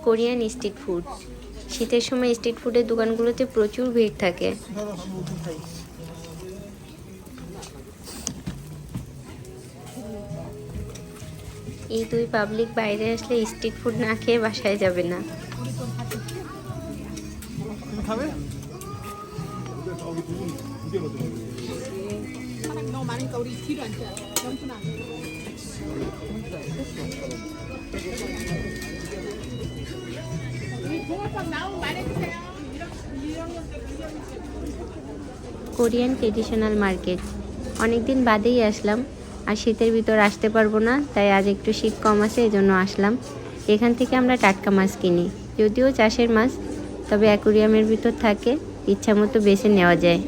Korean street food. শীতের সময় street ফুডের দোকানগুলোতে প্রচুর ভিড় থাকে। এই দুই পাবলিক বাইরে আসলে স্ট্রিট ফুড না খেয়ে বাসায় যাবে না। কোরিয়ান ট্রেডিশনাল মার্কেট অনেকদিন বাদেই আসলাম, আর শীতের ভিতর আসতে পারবো না, তাই আজ একটু শীত কম আছে এই জন্য আসলাম। এখান থেকে আমরা টাটকা মাছ কিনি, যদিও চাষের মাছ, তবে অ্যাকুরিয়ামের ভিতর থাকে, ইচ্ছা মতো বেছে নেওয়া যায়।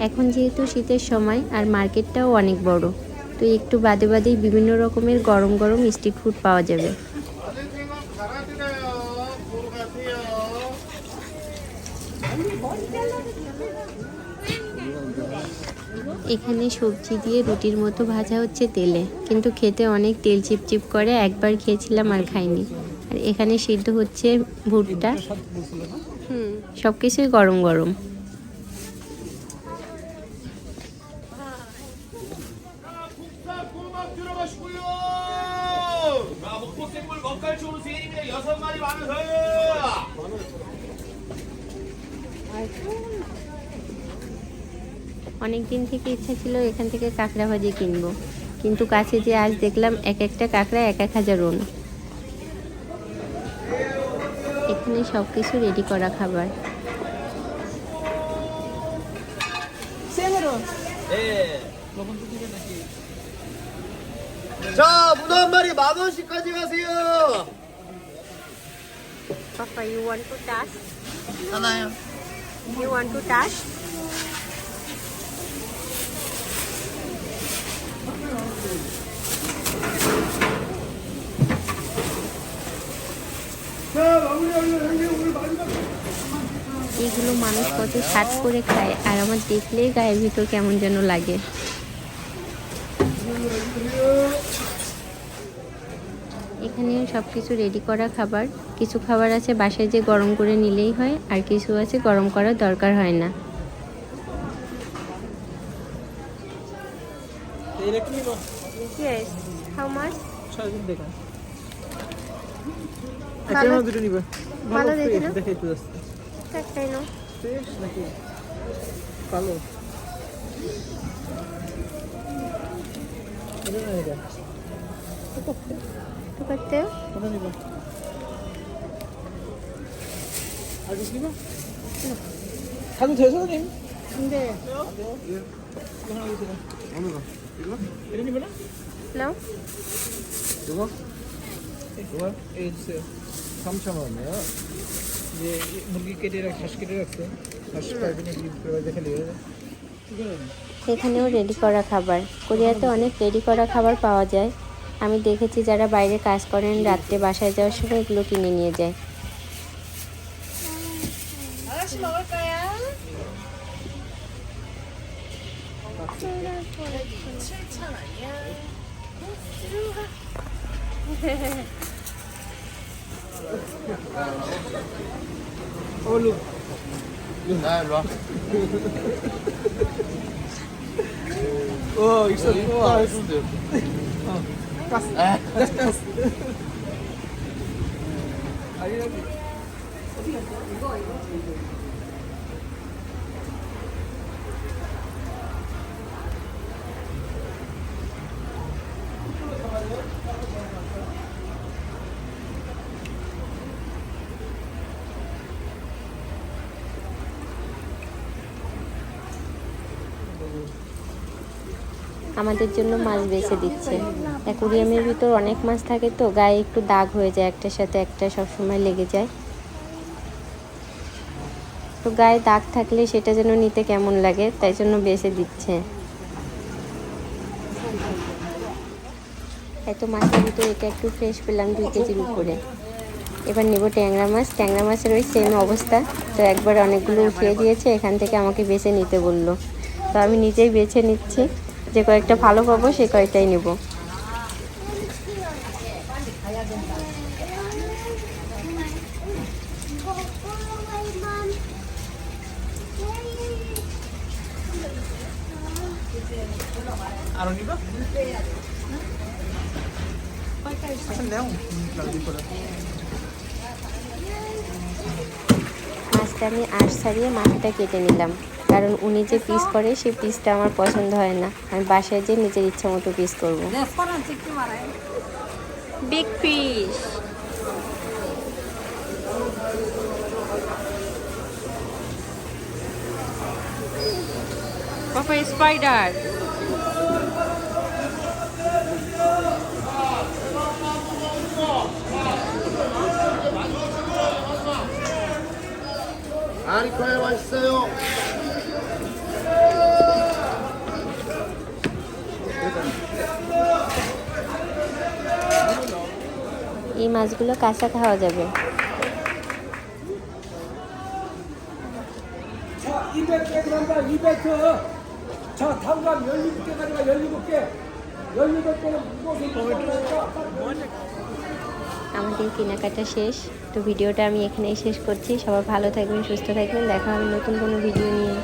এখন যেহেতু শীতের সময় আর মার্কেটটাও অনেক বড়, তো একটু বাদে বাদেই বিভিন্ন রকমের গরম গরম স্ট্রিট ফুড পাওয়া যাবে। এখানে সবজি দিয়ে রুটির মতো ভাজা হচ্ছে তেলে, কিন্তু খেতে অনেক তেল চিপচিপ করে, একবার খেয়েছিলাম আর খাইনি। আর এখানে সিদ্ধ হচ্ছে ভুট্টা, সব কিছুই গরম গরম। অনেক দিন থেকে ইচ্ছা ছিল এখান থেকে কাঁকড়া ভাজি কিনবো, কিন্তু কাছে যে আজ দেখলাম এক একটা কাঁকড়া 1000 ওন। এখানে সব কিছু রেডি করা খাবার। 자, 문어 한 마리 10,000원씩까지 가세요. Papa, you want to touch? 하나요? You want to touch? এগুলো মানুষ কত স্বাদ করে খায়, আর আমার দেখলেই গায়ের ভিতর কেমন যেন লাগে। এখানেও সব কিছু রেডি করা খাবার। কিছু খাবার আছে বাসায় যে গরম করে নিলেই হয়, আর কিছু আছে গরম করার দরকার হয় না। Yes, how much? ভালো দেখে না? একটাই নাও। কালো 똑같아요? 가도 돼요, 사장님? 근데 이거 하나 주세요. 어느 거? 이거? 이런 거나? no? 이거? 이거? 예, 주세요. 3,000원이요. 이제 무기 깨리랑 다시 깨리락어요. 48분에 들어가야 될래요. এখানেও রেডি করা খাবার। কোরিয়াতে অনেক রেডি করা খাবার পাওয়া যায়। আমি দেখেছি যারা বাইরে কাজ করেন রাত্রে বাসায় যাওয়ার সময় এগুলো কিনে নিয়ে যায়। 얼룩. 아, 일로 와. 있어. 해주면 돼요. 가스. 가스. 아니, 여기. 이거. আমাদের জন্য মাছ বেছে দিচ্ছে। অ্যাকুরিয়ামের ভিতর অনেক মাছ থাকে, তো গায়ে একটু দাগ হয়ে যায়, একটার সাথে একটা সবসময় লেগে যায়। তো গায়ে দাগ থাকলে সেটা যেন নিতে কেমন লাগে, তাই জন্য বেছে দিচ্ছে। এত মাছের ভিতর এটা একটু ফ্রেশ পেলাম 2 কেজির উপরে। এবার নেব ট্যাংরা মাছ। ট্যাংরা মাছের ওই সেম অবস্থা, তো একবার অনেকগুলো উঠিয়ে দিয়েছে, এখান থেকে আমাকে বেছে নিতে বললো, তো আমি নিজেই বেছে নিচ্ছি। যে কয়েকটা ভালো পাবো সে কয়েকটাই নেব। আরো নিবা আচ্ছা নাও লাগবে করে মাছটা আমি আঁশ ছাড়িয়ে মাথাটা কেটে নিলাম, কারণ উনি যে পিস করে সেই পিসটা আমার পছন্দ হয় না। আমি বাসায় যেয়ে নিজের ইচ্ছা মতো পিস করবো। Big fish. Papa spider. 알코에 왔어요. এই মাছগুলো কাঁচা খাওয়া যাবে। 자, 200개 들어간다, 200개. 자, 당감 17개 가져가, 17개. 17개는 무거워서 আমাদের কেনাকাটা শেষ। তো ভিডিওটা আমি এখানেই শেষ করছি। সবাই ভালো থাকবেন, সুস্থ থাকবেন। দেখা হবে নতুন কোনো ভিডিও নিয়ে।